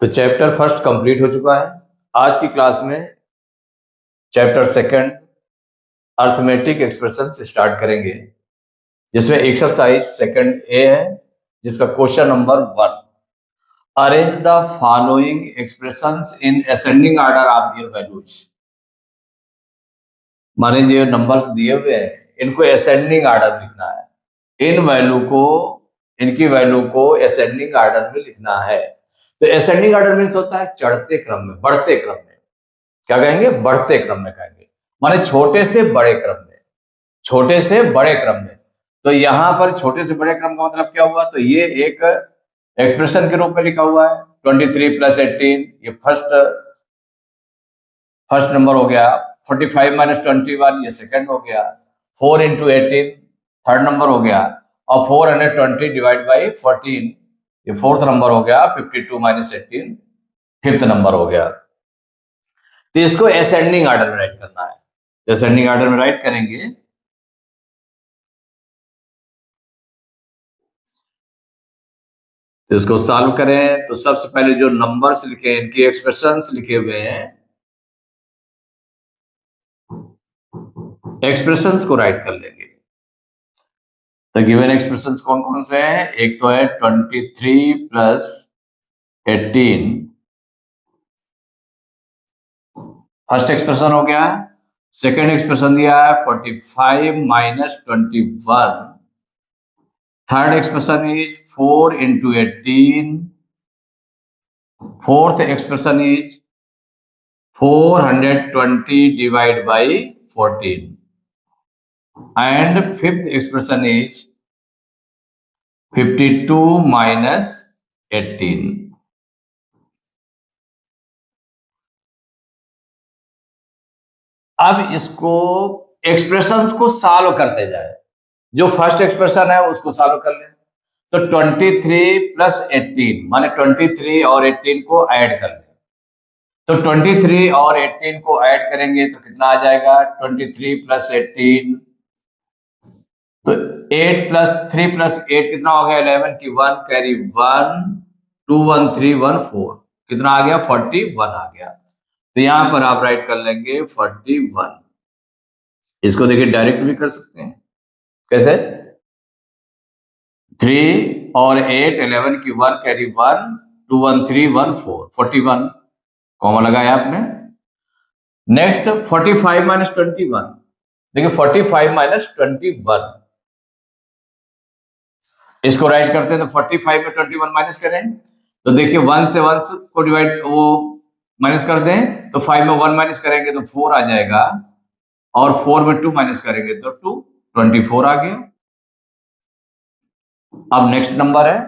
तो chapter first complete हो चुका है। आज की क्लास में चैप्टर सेकंड अर्थमेटिक एक्सप्रेशन से स्टार्ट करेंगे, जिसमें एक्सरसाइज सेकंड ए है, जिसका question number 1, arrange the following expressions in ascending order of their values. माने जो नंबर्स दिए हुए हैं इनको असेंडिंग ऑर्डर लिखना है। इनकी वैल्यू को असेंडिंग ऑर्डर में लिखना है। तो असेंडिंग ऑर्डर मीन्स होता है चढ़ते क्रम में, बढ़ते क्रम में। क्या कहेंगे? बढ़ते क्रम में कहेंगे, माने छोटे से बड़े क्रम में, छोटे से बड़े क्रम में। तो यहाँ पर छोटे से बड़े क्रम का मतलब क्या हुआ? तो ये एक एक्सप्रेशन के रूप में लिखा हुआ है 23 + 18, ये फर्स्ट नंबर हो गया। 45 - 21 ये सेकंड हो गया। 4 × 18 थर्ड नंबर हो गया। और 420 डिवाइड बाई 14 ये फोर्थ नंबर हो गया। 52 - 18 फिफ्थ नंबर हो गया। तो इसको असेंडिंग ऑर्डर में राइट करना है। असेंडिंग ऑर्डर में राइट करेंगे तो इसको सॉल्व करें। तो सबसे पहले जो नंबर्स लिखे, इनकी एक्सप्रेशंस लिखे हुए हैं, एक्सप्रेशंस को राइट कर लेंगे। तो गिवन एक्सप्रेशंस कौन कौन से हैं? एक तो है 23 + 18, फर्स्ट एक्सप्रेशन हो गया। सेकेंड एक्सप्रेशन दिया है 45 - 21। Third expression is 4 × 18। Fourth expression is 420 divide by 14 and fifth expression is 52 - 18। अब इसको एक्सप्रेशंस को सॉल्व करते जाए। जो फर्स्ट एक्सप्रेशन है उसको सॉल्व कर लें। तो 23 + 18 माने 23 और 18 को ऐड कर लें। तो 23 और 18 को ऐड करेंगे तो कितना आ जाएगा? 23 + 18, तो 8 + 3 + 8 कितना हो गया? 11 की 1 कैरी 1, 2 1 3 1 4 कितना आ गया? 41 आ गया। तो यहां पर आप राइट कर लेंगे 41। इसको देखिए डायरेक्ट भी कर सकते हैं। कैसे? 3 और 8 11 की 1 कैरी 1, 2 1 3 1 4 41 कॉमा लगाया आपने। नेक्स्ट 45 - 21, देखिए 45 - 21 इसको राइट करते हैं। तो 45 में 21 माइनस करें तो देखिए 1 से 1 को डिवाइड वो माइनस कर दें तो 5 में 1 माइनस करेंगे तो 4 आ जाएगा। और 4 में 2 माइनस करेंगे तो 2, 24 आ गया। अब नेक्स्ट नंबर है,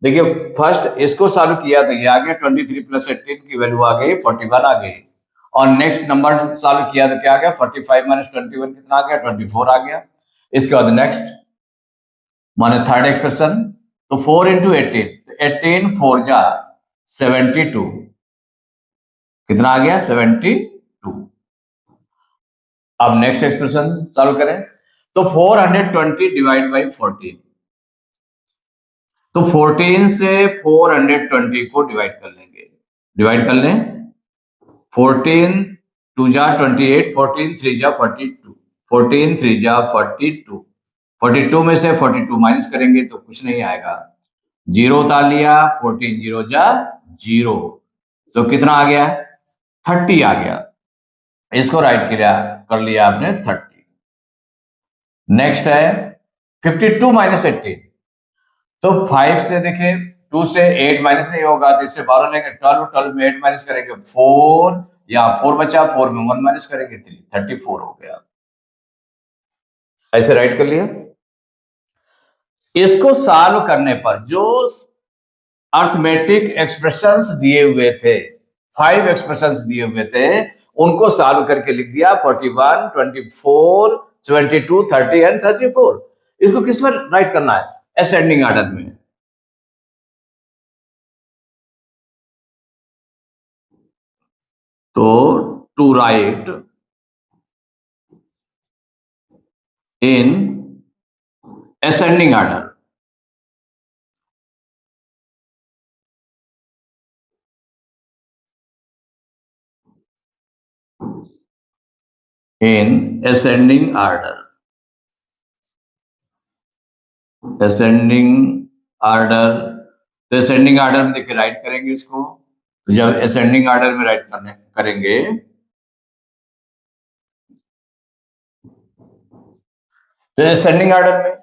देखिए फर्स्ट इसको सॉल्व किया तो ये आ गया 23 + 18 की वैल्यू आ गई 41 आ गई। और नेक्स्ट नंबर सॉल्व किया तो क्या आ गया? 45 - 21 कितना आ गया? 24 आ गया। इसके बाद नेक्स्ट माने थर्ड एक्सप्रेशन, तो 4 × 18, 18 4 जा 72 कितना आ गया? 72। अब नेक्स्ट एक्सप्रेशन सॉल्व करें तो 420 डिवाइड बाई 14, तो 14 से 420 को डिवाइड कर लेंगे। डिवाइड कर लें 14 2 जा 28, 14 3 जा 42, 14 3 जा 42, 42 में से 42 माइनस करेंगे तो कुछ नहीं आएगा। 0 उतार लिया, 14 0 जा 0, तो कितना आ गया? 30 आ गया। इसको राइट कर लिया आपने 30। नेक्स्ट है 52 - 18, तो 5 से देखिए 2 से 8 माइनस नहीं होगा तो इससे 12 लेंगे 12, 12 में 8 माइनस करेंगे 4, या 4 बचा, 4 में 1 माइनस करेंगे 3, 34 हो गया। ऐसे राइट कर लिया। इसको सॉल्व करने पर जो अर्थमेटिक एक्सप्रेशंस दिए हुए थे, 5 एक्सप्रेशंस दिए हुए थे, उनको सॉल्व करके लिख दिया 41 24 72 30 एंड 34। इसको किस में राइट करना है? असेंडिंग ऑर्डर में। तो to write in ascending order, in ascending order, ascending order. तो असेंडिंग ऑर्डर में देखिए राइट करेंगे इसको। तो जब असेंडिंग ऑर्डर में राइट करेंगे तो असेंडिंग ऑर्डर में,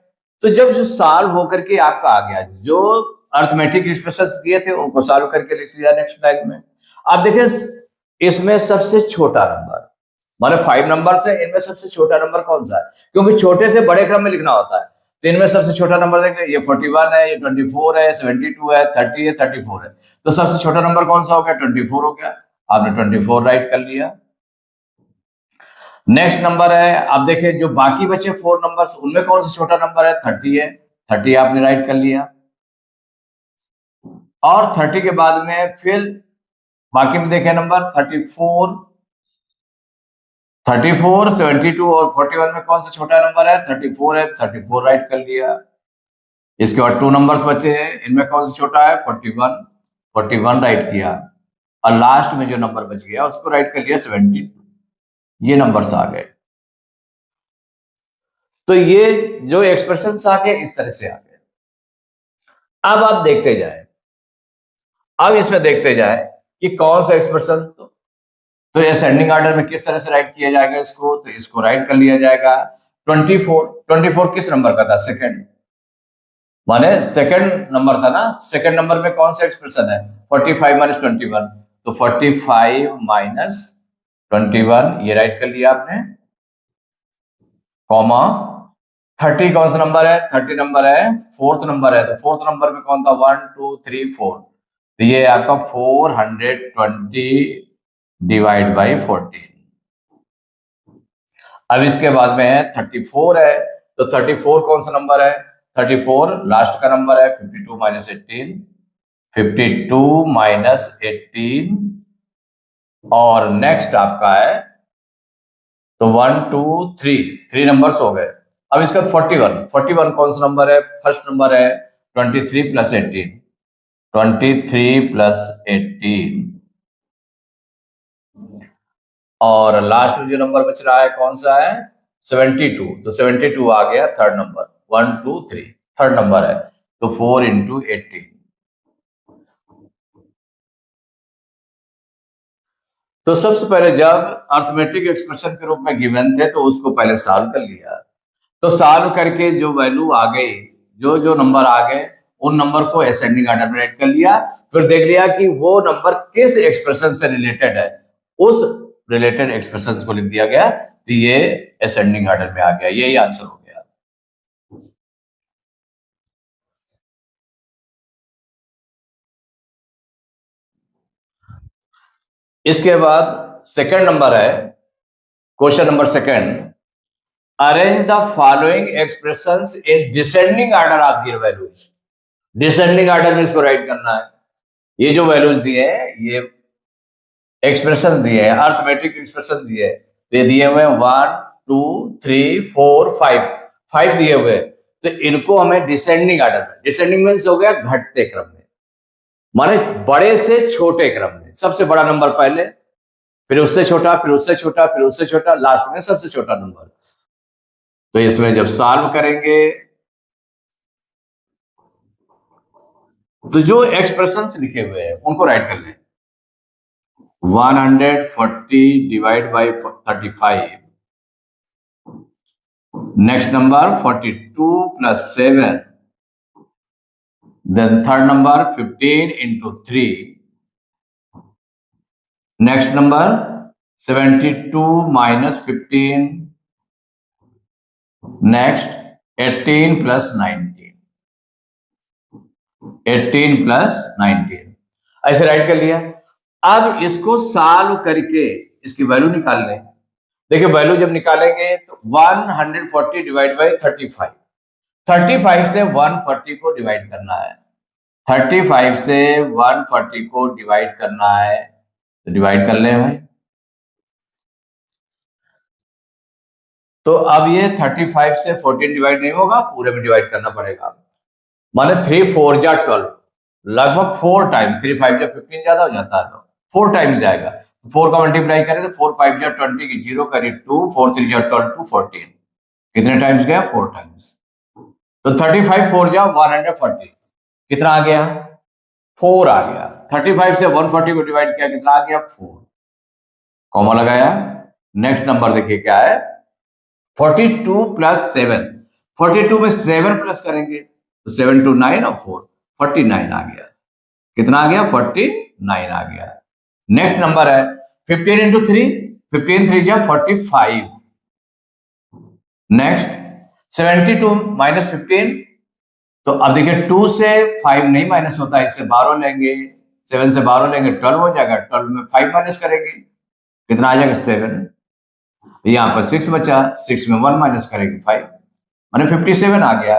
तो जब जो सॉल्व होकर के आपका आ गया, जो अर्थमेटिक एक्सप्रेशंस दिए थे उनको सॉल्व करके लिख लिया नेक्स्ट लाइन में। आप देखिए इसमें सबसे छोटा नंबर माने 5 नंबर है, इनमें सबसे छोटा नंबर कौन सा है, क्योंकि छोटे से बड़े क्रम में लिखना होता है। तो इनमें सबसे छोटा नंबर देखिए, ये 41 है, ये 24 है, 72 है, 30 है, 34 है। तो सबसे छोटा नंबर कौन सा हो गया, 24 हो गया। आपने 24 राइट कर लिया। नेक्स्ट नंबर है, आप देखिए जो बाकी बचे 4 नंबर्स, उनमें कौन सा छोटा नंबर है, 30 है। 30 आपने राइट कर लिया। और 30 के बाद में फिर बाकी में देखें नंबर 34, 72 और 41 में कौन सा छोटा नंबर है, 34 है। 34 राइट कर लिया। इसके बाद 2 नंबर्स बचे हैं, इनमें कौन सा छोटा है, 41, 41 राइट किया। और लास्ट में जो नंबर बच गया उसको राइट कर लिया 72। ये नंबर्स आ गए। तो ये जो एक्सप्रेशंस आ गए इस तरह से आ गए। अब आप देखते जाए, अब इसमें देखते जाए कि कौन सा एक्सप्रेशन, तो असेंडिंग ऑर्डर में किस तरह से राइट किया जाएगा इसको, तो इसको राइट कर लिया जाएगा 24 किस नंबर का था, सेकंड, माने सेकंड नंबर था ना। सेकंड नंबर में कौन सा एक्सप्रेशन है, 45 माइनस 21, तो 45 माइनस 21 ये राइट कर लिया आपने, कॉमा 30 कौन सा नंबर है, 30 नंबर है, फोर्थ नंबर है। तो फोर्थ नंबर में कौन था, 1 2 3 4, तो ये आपका 420 डिवाइड बाई 14। अब इसके बाद में है 34 है, तो 34 कौन सा नंबर है, 34 लास्ट का नंबर है, 52 माइनस 18, 52 माइनस 18, और नेक्स्ट आपका है तो 1 2 3, 3 नंबर्स हो गए। अब इसका 41 कौन सा नंबर है, फर्स्ट नंबर है 23 प्लस 18, 23 प्लस 18, और लास्ट में जो नंबर बच रहा है कौन सा है, 72, तो 72 आ गया थर्ड नंबर, 1 2 3 थर्ड नंबर है, तो 4 इंटू 18। तो सबसे पहले जब अर्थमेटिक एक्सप्रेशन के रूप में गिवन थे तो उसको पहले सॉल्व कर लिया। तो सॉल्व करके जो वैल्यू आ गई, जो जो नंबर आ गए उन नंबर को असेंडिंग ऑर्डर में राइट कर लिया। फिर देख लिया कि वो नंबर किस एक्सप्रेशन से रिलेटेड है, उस रिलेटेड एक्सप्रेशन को लिख दिया गया, तो ये असेंडिंग ऑर्डर में आ गया। यही आंसर हो गया। इसके बाद सेकंड नंबर है, question number second, arrange the following expressions in descending order of their values. Descending order में इसको राइट करना है। ये जो वैल्यूज दिए हैं, ये एक्सप्रेशन दिए हैं, अर्थमेटिक एक्सप्रेशन दिए हैं, तो ये दिए हुए हैं 1 2 3 4 5 दिए हुए। तो इनको हमें डिसेंडिंग ऑर्डर में, डिसेंडिंग मीन्स हो गया घटते क्रम में, माने बड़े से छोटे क्रम में, सबसे बड़ा नंबर पहले, फिर उससे छोटा, फिर उससे छोटा, फिर उससे छोटा, लास्ट में सबसे छोटा नंबर। तो इसमें जब सॉल्व करेंगे तो जो एक्सप्रेशंस लिखे हुए हैं उनको राइट कर लें। 140 divide by 35, next number 42 plus 7, then third number 15 into 3, next number 72 minus 15, next 18 plus 19, 18 plus 19, ऐसे राइट कर लिया। अब इसको सॉल्व करके इसकी वैल्यू निकाल लें। देखिए वैल्यू जब निकालेंगे तो 140 डिवाइड बाई 35, 35 से 140 को डिवाइड करना है, 35 से 140 को डिवाइड करना है, तो डिवाइड कर लें भाई। तो अब ये 35 से 14 डिवाइड नहीं होगा, पूरे में डिवाइड करना पड़ेगा, माने 3 4 जा 12, लगभग 4 टाइम्स, 3 5 जा 15 ज्यादा हो जाता है, तो 4 टाइम्स जाएगा। 4 का मल्टीप्लाई करें तो 4 5 जा 20 की 0 करी 2, 4 3 जा 12 14, कितने टाइम्स गया? 4 टाइम्स। तो 35 4 जा 140, कितना आ गया? 4 आ गया। 35 से 140 को डिवाइड किया, कितना आ गया? 4, कॉमा लगाया। नेक्स्ट नंबर देखिए क्या है, 42 प्लस 7, 42 में 7 प्लस करेंगे तो 7 2 9 और 4 49 आ गया। कितना आ गया? 49 आ गया। नेक्स्ट नंबर है 15 इंटू 3, 15 3 जा 45। नेक्स्ट 72 माइनस 15, तो अब देखिए 2 से 5 नहीं माइनस होता, इससे 12 लेंगे, 7 से 12 लेंगे 12 हो जाएगा, 12 में 5 माइनस करेंगे, कितना आ जाएगा? 7। यहाँ पर 6 बचा, 6 में 1 माइनस करेंगे 5, माने 57 आ गया।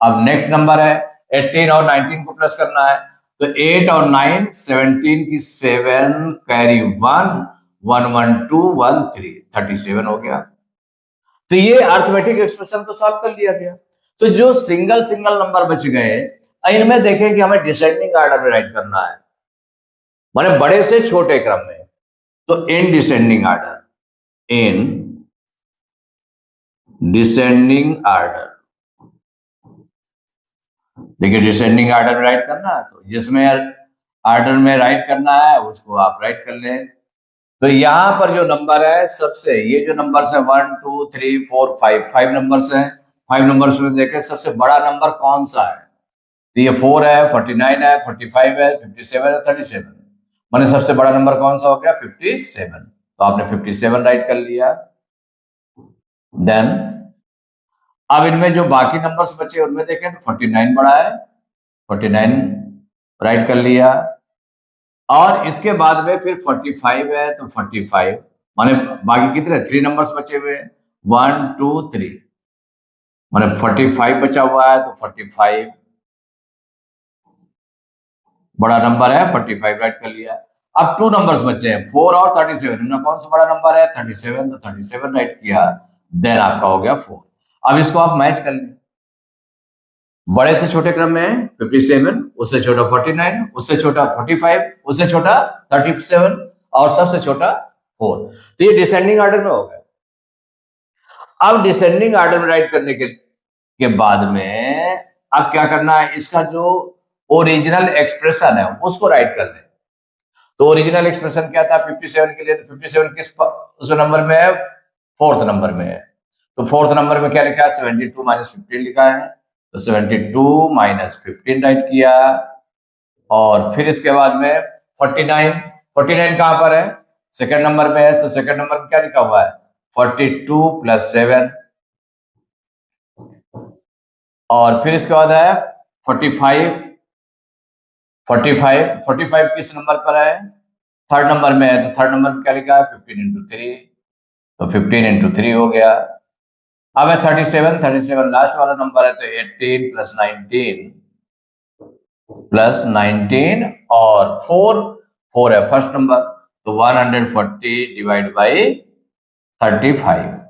अब नेक्स्ट नंबर है 18 और 19 को प्लस करना है, तो 8 और 9 17 की 7 कैरी 1 1 1 2 1 3 37 हो गया। तो ये अर्थमेटिक एक्सप्रेशन को सॉल्व कर लिया गया। तो जो सिंगल सिंगल नंबर बच गए, इनमें देखें कि हमें डिसेंडिंग ऑर्डर में राइट करना है, माने बड़े से छोटे क्रम में। तो इन डिसेंडिंग ऑर्डर, इन डिसेंडिंग ऑर्डर, देखिए डिसेंडिंग ऑर्डर में राइट करना है, तो जिसमें ऑर्डर में राइट करना है उसको आप राइट कर लें। तो यहां पर जो नंबर है सबसे, ये जो नंबर्स है 1 2 3 4 5, 5 नंबर्स हैं। 5 नंबर्स में देखें सबसे बड़ा नंबर कौन सा है, तो ये 4 है, 49 है, 45 है, 57 है, 37, माने सबसे बड़ा नंबर कौन सा हो गया? 57। तो आपने 57 राइट कर लिया। देन अब इनमें जो बाकी नंबर्स बचे उनमें देखें तो 49 बड़ा है, 49 राइट कर लिया। और इसके बाद में फिर 45 है, तो 45, माने बाकी कितने 3 नंबर्स बचे हुए हैं, 1 2 3, माने 45 बचा हुआ है, तो 45 बड़ा नंबर है, 45 राइट कर लिया। अब 2 नंबर्स बचे हैं 4 और 37, इनमें कौन सा बड़ा नंबर है? 37, तो 37 राइट किया। देन आपका हो गया 4। अब इसको आप मैच कर लें, बड़े से छोटे क्रम में 57, उससे छोटा 49, उससे छोटा 45, उससे छोटा 37 और सबसे छोटा 4। तो ये डिसेंडिंग ऑर्डर में हो गया। अब डिसेंडिंग ऑर्डर में राइट करने के बाद में अब क्या करना है, इसका जो ओरिजिनल एक्सप्रेशन है उसको राइट कर लें। तो ओरिजिनल एक्सप्रेशन क्या था 57 के लिए? तो 57 किस उस नंबर में है? 4th नंबर में है। तो 4th नंबर में क्या लिखा है? 72 माइनस 15 लिखा है, तो 72 माइनस 15 राइट किया। और फिर इसके बाद में 49, 49 कहां पर है? सेकंड नंबर में है, तो सेकंड नंबर में क्या लिखा हुआ है? 42 प्लस 7। और फिर इसके बाद है 45, 45, 45 किस नंबर पर है? 3rd नंबर में है, तो 3rd नंबर में क्या लिखा है? 15 इंटू 3, तो 15 इंटू 3 हो गया। अब है 37, 37 लास्ट वाला नंबर है, तो 18 प्लस 19 प्लस 19 और 4 है फर्स्ट नंबर, तो 140 डिवाइड बाई 35।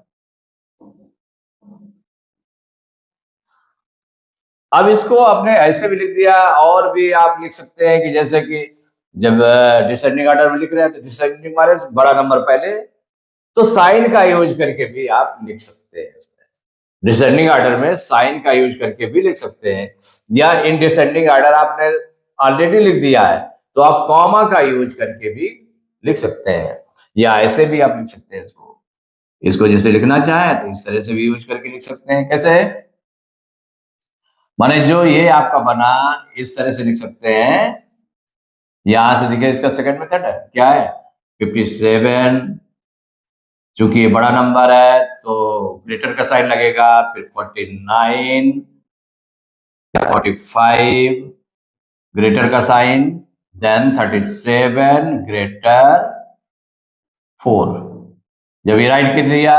अब इसको आपने ऐसे भी लिख दिया, और भी आप लिख सकते हैं कि जैसे कि जब डिसेंडिंग ऑर्डर में लिख रहे हैं तो डिसेंडिंग माने बड़ा नंबर पहले, तो साइन का यूज करके भी आप लिख सकते हैं। डिसेंडिंग ऑर्डर में साइन का यूज करके भी लिख सकते हैं, या इन डिसेंडिंग ऑर्डर आपने ऑलरेडी लिख दिया है तो आप कॉमा का यूज करके भी लिख सकते हैं, या ऐसे भी आप लिख सकते हैं। इसको जैसे लिखना चाहे तो इस तरह से भी यूज करके लिख सकते हैं। कैसे? माने जो ये आपका बना इस तरह से लिख सकते हैं। यहां से देखिए इसका सेकंड मेथड है क्या है? 57, चूंकि ये बड़ा नंबर है तो ग्रेटर का साइन लगेगा, फिर 49, 45 ग्रेटर का साइन, देन 37 ग्रेटर 4। जब ये राइट कर लिया,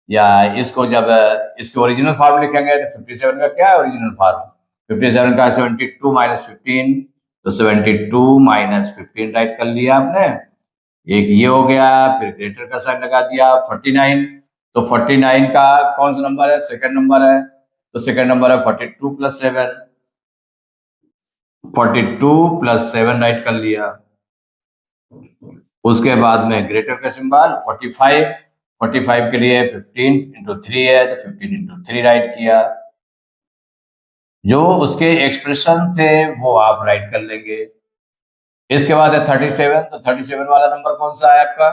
या इसको जब इसके ओरिजिनल फॉर्म लिखेंगे तो 57 का क्या है ओरिजिनल फॉर्म? 57 का 72 माइनस 15, तो 72 माइनस 15 राइट कर लिया आपने। एक ये हो गया, फिर ग्रेटर का साइन लगा दिया 49, तो 49 का कौन सा नंबर है? सेकंड नंबर है, तो सेकंड नंबर है 42 प्लस 7, 42 प्लस 7 राइट कर लिया। उसके बाद में ग्रेटर का सिंबल 45 के लिए 15 इंटू 3 है तो 15 इंटू 3 राइट किया। जो उसके एक्सप्रेशन थे वो आप राइट कर लेंगे। इसके बाद है 37, तो 37 वाला नंबर कौन सा है आपका?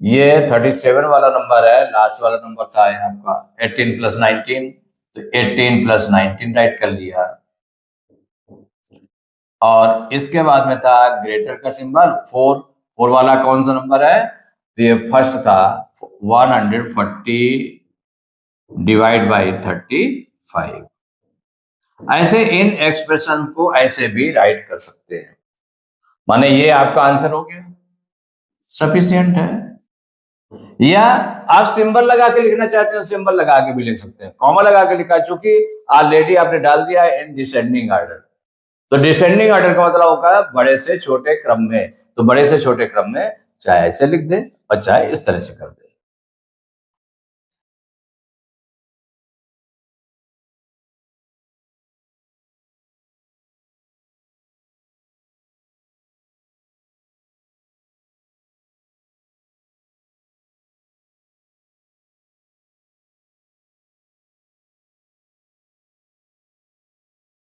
ये 37 वाला नंबर है, लास्ट वाला नंबर था है आपका 18 प्लस 19, तो 18 प्लस 19 राइट कर लिया। और इसके बाद में था ग्रेटर का सिंबल 4 वाला कौन सा नंबर है? तो ये फर्स्ट था 140 डिवाइड बाई 35। ऐसे इन एक्सप्रेशन को ऐसे भी राइट कर सकते हैं। माने ये आपका आंसर हो गया, सफिशियंट है। या आप सिंबल लगा के लिखना चाहते हैं, सिंबल लगा के भी लिख सकते हैं, कॉमा लगा के लिखा, चूंकि ऑलरेडी आपने डाल दिया है इन डिसेंडिंग ऑर्डर। तो डिसेंडिंग ऑर्डर का मतलब होगा बड़े से छोटे क्रम में, तो बड़े से छोटे क्रम में चाहे ऐसे लिख दे और चाहे इस तरह से कर दे।